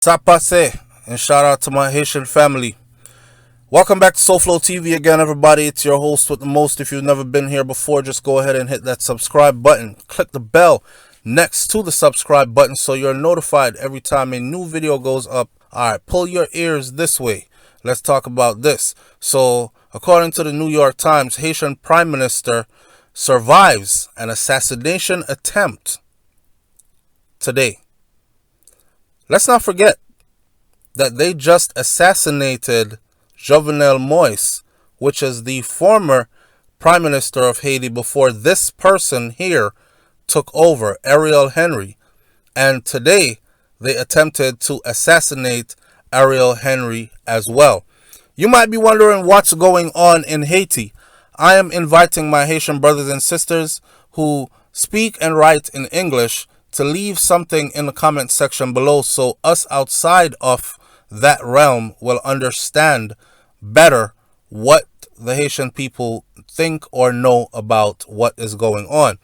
Sapase, and shout out to my Haitian family. Welcome back to SouFLoTV again, everybody. It's your host with the most. If you've never been here before, just go ahead and hit that subscribe button. Click the bell next to the subscribe button so you're notified every time a new video goes up. Alright, pull your ears this way. Let's talk about this. So, according to the New York Times, Haitian Prime Minister survives an assassination attempt today. Let's not forget that they just assassinated Jovenel Moise, which is the former Prime Minister of Haiti before this person here took over, Ariel Henry. And today they attempted to assassinate Ariel Henry as well. You might be wondering what's going on in Haiti. I am inviting my Haitian brothers and sisters who speak and write in English to leave something in the comment section below so us outside of that realm will understand better what the Haitian people think or know about what is going on.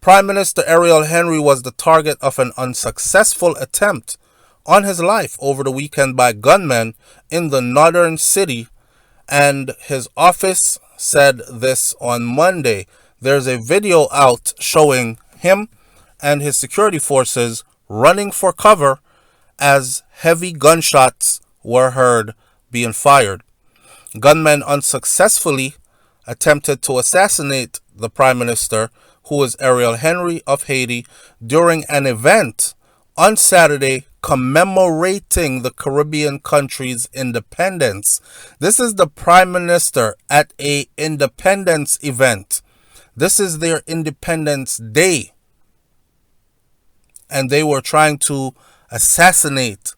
Prime Minister Ariel Henry was the target of an unsuccessful attempt on his life over the weekend by gunmen in the northern city, and his office said this on Monday. There's a video out showing him and his security forces running for cover as heavy gunshots were heard being fired. Gunmen unsuccessfully attempted to assassinate the Prime Minister, who is Ariel Henry of Haiti, during an event on Saturday commemorating the Caribbean country's independence. This is the Prime Minister at an independence event. This is their Independence Day. And they were trying to assassinate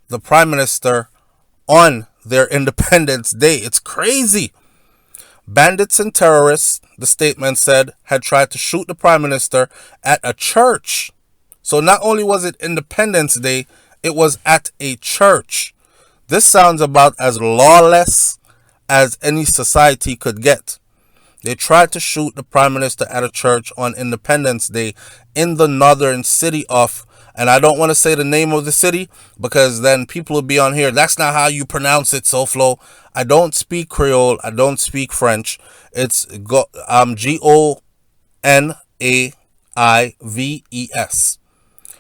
the Prime Minister on their Independence Day. It's crazy. Bandits and terrorists, the statement said, had tried to shoot the Prime Minister at a church. So not only was it Independence Day, it was at a church. This sounds about as lawless as any society could get. They tried to shoot the Prime Minister at a church on Independence Day in the northern city of, and I don't want to say the name of the city because then people will be on here. That's not how you pronounce it, SouFLo. I don't speak Creole. I don't speak French. It's Gonaives,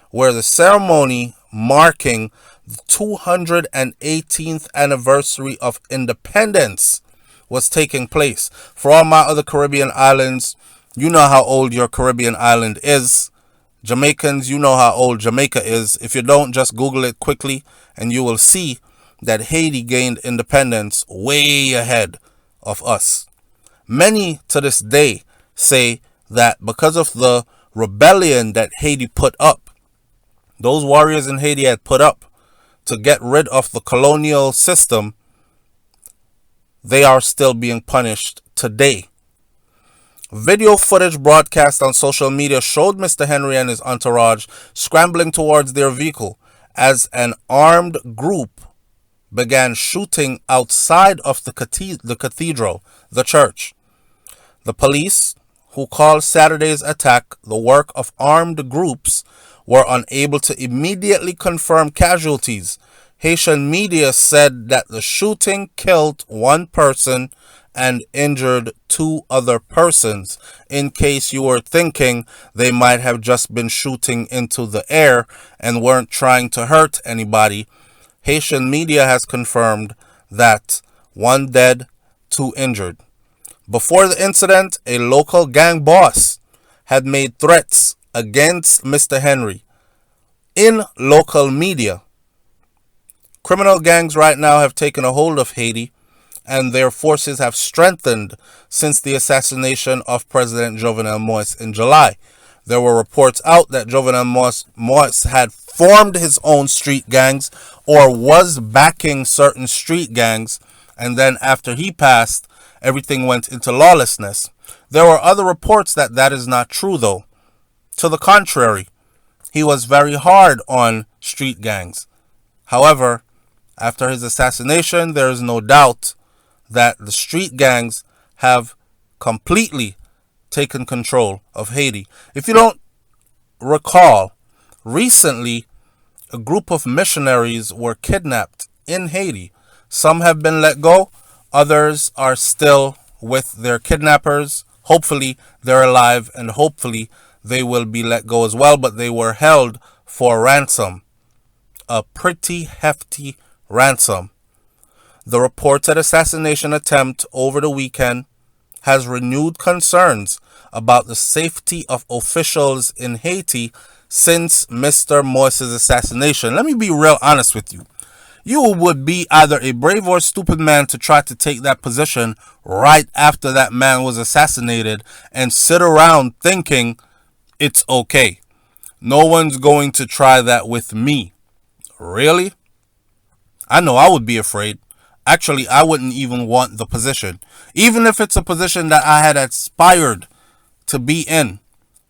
where the ceremony marking the 218th anniversary of independence was taking place. For all my other Caribbean islands, you know how old your Caribbean island is. Jamaicans, you know how old Jamaica is. If you don't, just Google it quickly and you will see that Haiti gained independence way ahead of us. Many to this day say that because of the rebellion that Haiti put up, those warriors in Haiti had put up to get rid of the colonial system, they are still being punished today. Video footage broadcast on social media showed Mr. Henry and his entourage scrambling towards their vehicle as an armed group began shooting outside of the cathedral, the church. The police, who called Saturday's attack the work of armed groups, were unable to immediately confirm casualties. Haitian media said that the shooting killed one person and injured two other persons. In case you were thinking they might have just been shooting into the air and weren't trying to hurt anybody, Haitian media has confirmed that one dead, two injured. Before the incident, a local gang boss had made threats against Mr. Henry in local media. Criminal gangs right now have taken a hold of Haiti, and their forces have strengthened since the assassination of President Jovenel Moise in July. There were reports out that Jovenel Moise had formed his own street gangs or was backing certain street gangs, and then after he passed, everything went into lawlessness. There were other reports that that is not true, though. To the contrary, he was very hard on street gangs. However, after his assassination, there is no doubt that the street gangs have completely taken control of Haiti. If you don't recall, recently a group of missionaries were kidnapped in Haiti. Some have been let go, others are still with their kidnappers. Hopefully, they're alive and hopefully they will be let go as well, but they were held for ransom, a pretty hefty ransom. The reported assassination attempt over the weekend has renewed concerns about the safety of officials in Haiti since Mr. Moise's assassination. Let me be real honest with you. You would be either a brave or stupid man to try to take that position right after that man was assassinated and sit around thinking it's okay. No one's going to try that with me. Really? I know I would be afraid. Actually, I wouldn't even want the position. Even if it's a position that I had aspired to be in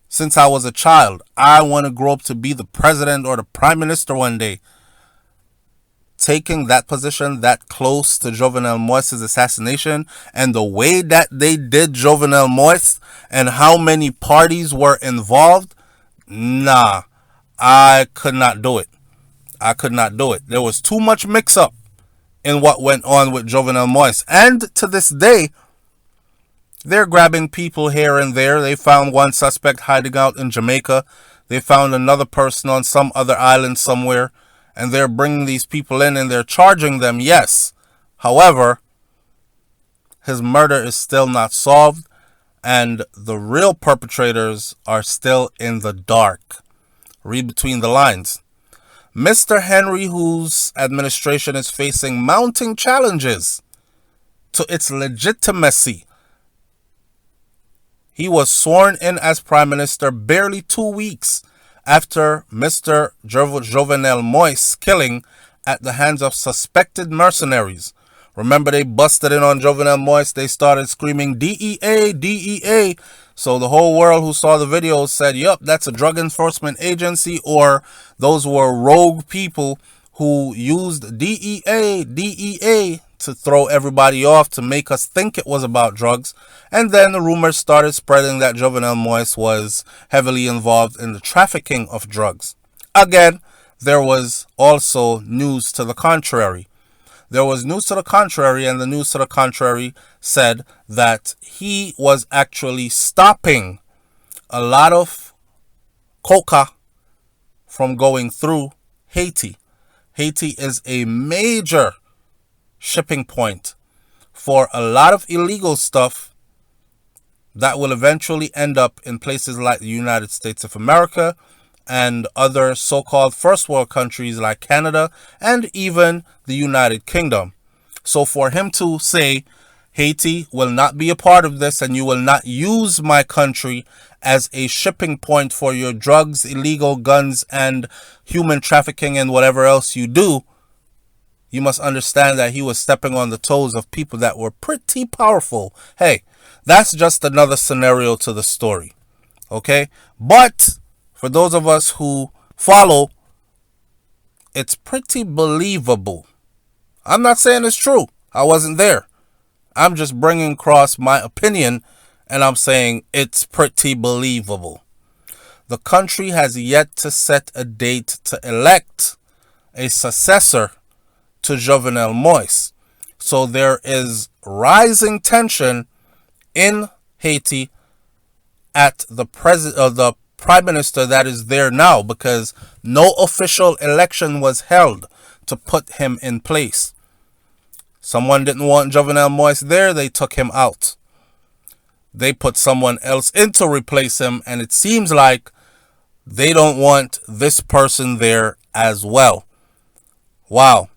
since I was a child. I want to grow up to be the president or the prime minister one day. Taking that position that close to Jovenel Moise's assassination and the way that they did Jovenel Moise and how many parties were involved, nah, I could not do it. I could not do it. There was too much mix-up in what went on with Jovenel Moise. And to this day, they're grabbing people here and there. They found one suspect hiding out in Jamaica. They found another person on some other island somewhere. And they're bringing these people in and they're charging them, yes. However, his murder is still not solved. And the real perpetrators are still in the dark. Read between the lines. Mr. Henry, whose administration is facing mounting challenges to its legitimacy. He was sworn in as Prime Minister barely 2 weeks after Mr. Jovenel Moise killing at the hands of suspected mercenaries. Remember, they busted in on Jovenel Moise. They started screaming, DEA, DEA. So the whole world who saw the video said, yup, that's a drug enforcement agency, or those were rogue people who used DEA, DEA to throw everybody off to make us think it was about drugs. And then the rumors started spreading that Jovenel Moise was heavily involved in the trafficking of drugs. Again, there was also news to the contrary. There was news to the contrary, and the news to the contrary said that he was actually stopping a lot of coca from going through Haiti. Haiti is a major shipping point for a lot of illegal stuff that will eventually end up in places like the United States of America and other so-called first world countries like Canada and even the United Kingdom. So for him to say, Haiti will not be a part of this and you will not use my country as a shipping point for your drugs, illegal guns, and human trafficking and whatever else you do, you must understand that he was stepping on the toes of people that were pretty powerful. Hey, that's just another scenario to the story. Okay? But for those of us who follow, it's pretty believable. I'm not saying it's true. I wasn't there. I'm just bringing across my opinion, and I'm saying it's pretty believable. The country has yet to set a date to elect a successor to Jovenel Moise. So there is rising tension in Haiti at the Prime Minister that is there now, because no official election was held to put him in place. Someone didn't want Jovenel Moise there, they took him out. They put someone else in to replace him, and it seems like they don't want this person there as well. Wow.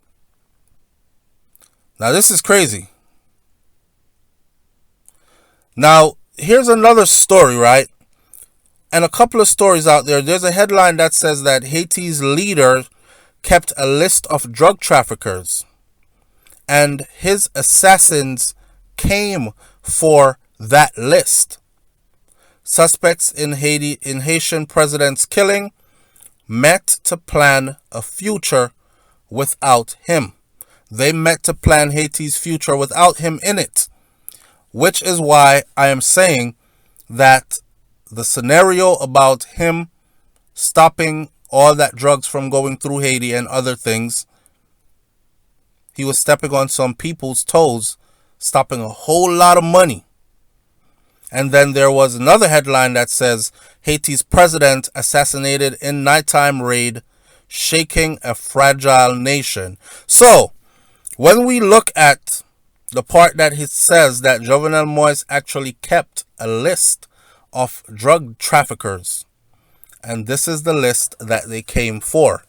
Now this is crazy. Now, here's another story, right? And a couple of stories out there. There's a headline that says that Haiti's leader kept a list of drug traffickers, and his assassins came for that list. Suspects in Haitian president's killing met to plan a future without him. They met to plan Haiti's future without him in it, which is why I am saying that the scenario about him stopping all that drugs from going through Haiti and other things. He was stepping on some people's toes, stopping a whole lot of money. And then there was another headline that says, Haiti's president assassinated in nighttime raid, shaking a fragile nation. So, when we look at the part that it says that Jovenel Moise actually kept a list of drug traffickers, and this is the list that they came for.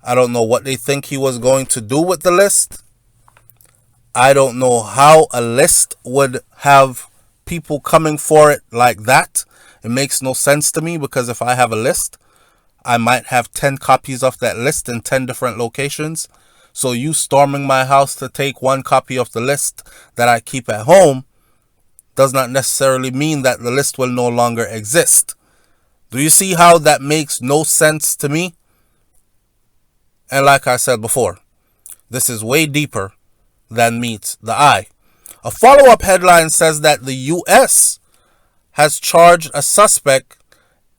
I don't know what they think he was going to do with the list. I don't know how a list would have people coming for it like that. It makes no sense to me, because if I have a list, I might have 10 copies of that list in 10 different locations. So you storming my house to take one copy of the list that I keep at home does not necessarily mean that the list will no longer exist. Do you see how that makes no sense to me? And like I said before, this is way deeper than meets the eye. A follow-up headline says that the U.S. has charged a suspect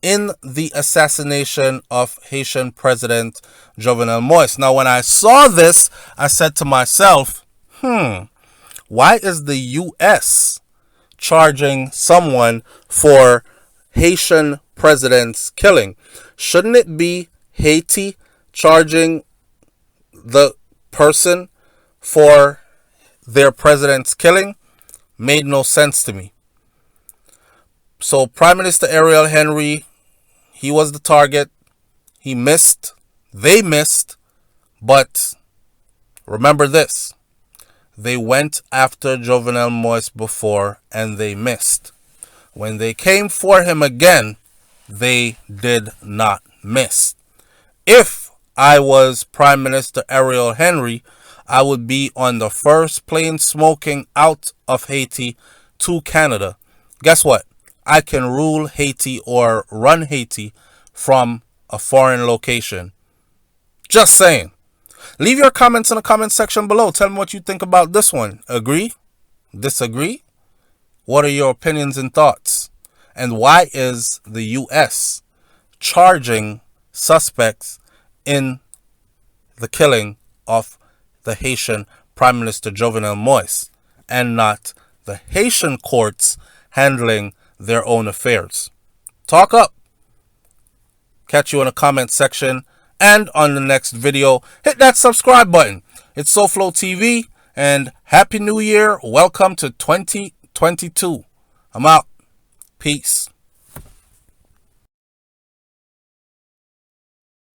in the assassination of Haitian President Jovenel Moise. Now, when I saw this, I said to myself, why is the U.S. charging someone for Haitian president's killing? Shouldn't it be Haiti charging the person for their president's killing? Made no sense to me. So Prime Minister Ariel Henry, he was the target. He missed. They missed. But remember this. They went after Jovenel Moise before and they missed. When they came for him again, they did not miss. If I was Prime Minister Ariel Henry, I would be on the first plane smoking out of Haiti to Canada. Guess what? I can rule Haiti or run Haiti from a foreign location. Just saying. Leave your comments in the comment section below. Tell me what you think about this one. Agree? Disagree? What are your opinions and thoughts? And why is the U.S. charging suspects in the killing of the Haitian Prime Minister Jovenel Moise, and not the Haitian courts handling their own affairs? Talk up. Catch you in the comment section and on the next video. Hit that subscribe button. It's SouFLoTV, and Happy New Year. Welcome to 2022. I'm out. Peace.